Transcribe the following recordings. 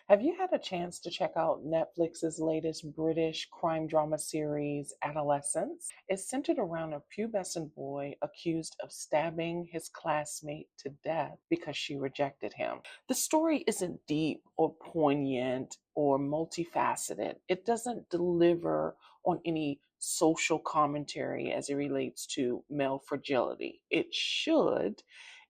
Have you had a chance to check out Netflix's latest British crime drama series, Adolescence? It's centered around a pubescent boy accused of stabbing his classmate to death because she rejected him. The story isn't deep or poignant or multifaceted. It doesn't deliver on any social commentary as it relates to male fragility. It should.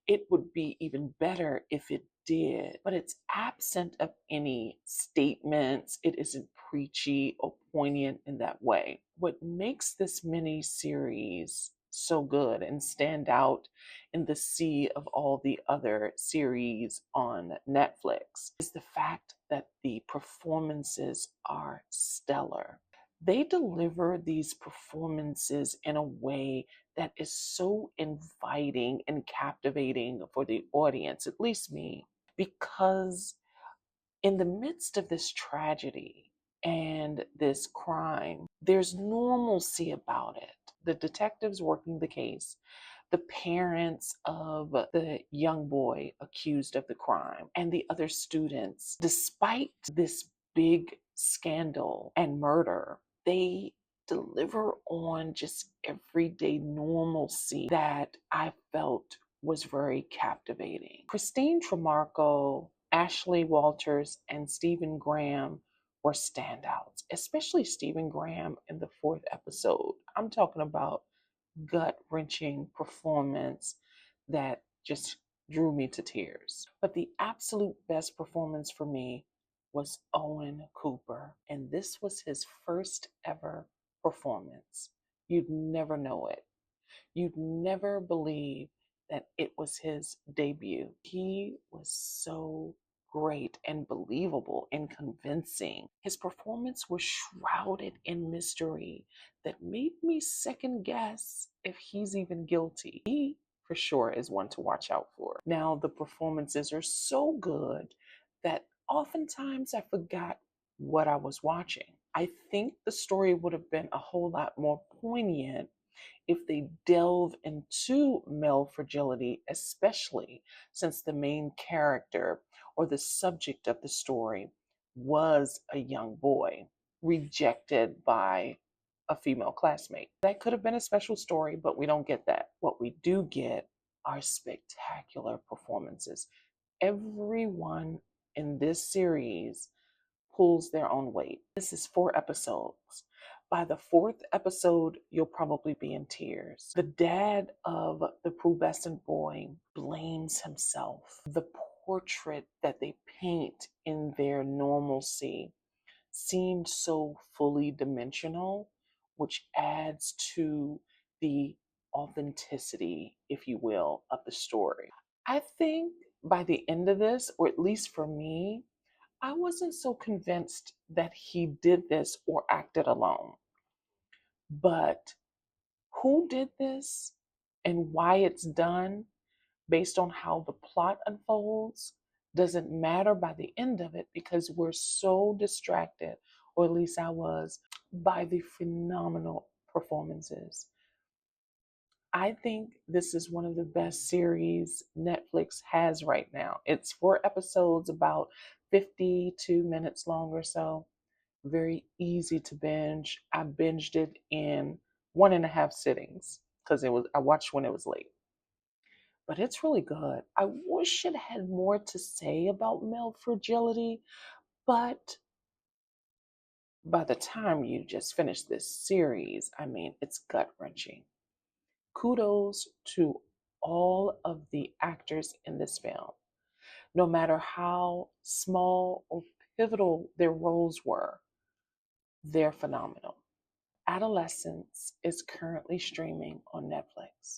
It would be even better if it did, but it's absent of any statements. It isn't preachy or poignant in that way. What makes this mini series so good and stand out in the sea of all the other series on Netflix is the fact that the performances are stellar. They deliver these performances in a way that is so inviting and captivating for the audience, at least me, because in the midst of this tragedy and this crime, there's normalcy about it. The detectives working the case, the parents of the young boy accused of the crime, and the other students, despite this big scandal and murder, they deliver on just everyday normalcy that I felt was very captivating. Christine Tremarco, Ashley Walters, and Stephen Graham were standouts, especially Stephen Graham in the fourth episode. I'm talking about gut-wrenching performance that just drew me to tears. But the absolute best performance for me was Owen Cooper, and this was his first ever performance. You'd never know it. You'd never believe that it was his debut. He was so great and believable and convincing. His performance was shrouded in mystery that made me second guess if he's even guilty. He, for sure, is one to watch out for. Now, the performances are so good that oftentimes I forgot what I was watching. I think the story would have been a whole lot more poignant if they delve into male fragility, especially since the main character or the subject of the story was a young boy rejected by a female classmate. That could have been a special story, but we don't get that. What we do get are spectacular performances. Everyone in this series pulls their own weight. This is 4 episodes. By the fourth episode, you'll probably be in tears. The dad of the pubescent boy blames himself. The portrait that they paint in their normalcy seemed so fully dimensional, which adds to the authenticity, if you will, of the story. I think by the end of this, or at least for me, I wasn't so convinced that he did this or acted alone. But who did this and why it's done based on how the plot unfolds doesn't matter by the end of it because we're so distracted, or at least I was, by the phenomenal performances. I think this is one of the best series Netflix has right now. It's 4 episodes, about 52 minutes long or so. Very easy to binge. I binged it in 1.5 sittings because I watched when it was late. But it's really good. I wish it had more to say about male fragility, but by the time you just finish this series, I mean, it's gut wrenching. Kudos to all of the actors in this film. No matter how small or pivotal their roles were, they're phenomenal. Adolescence is currently streaming on Netflix.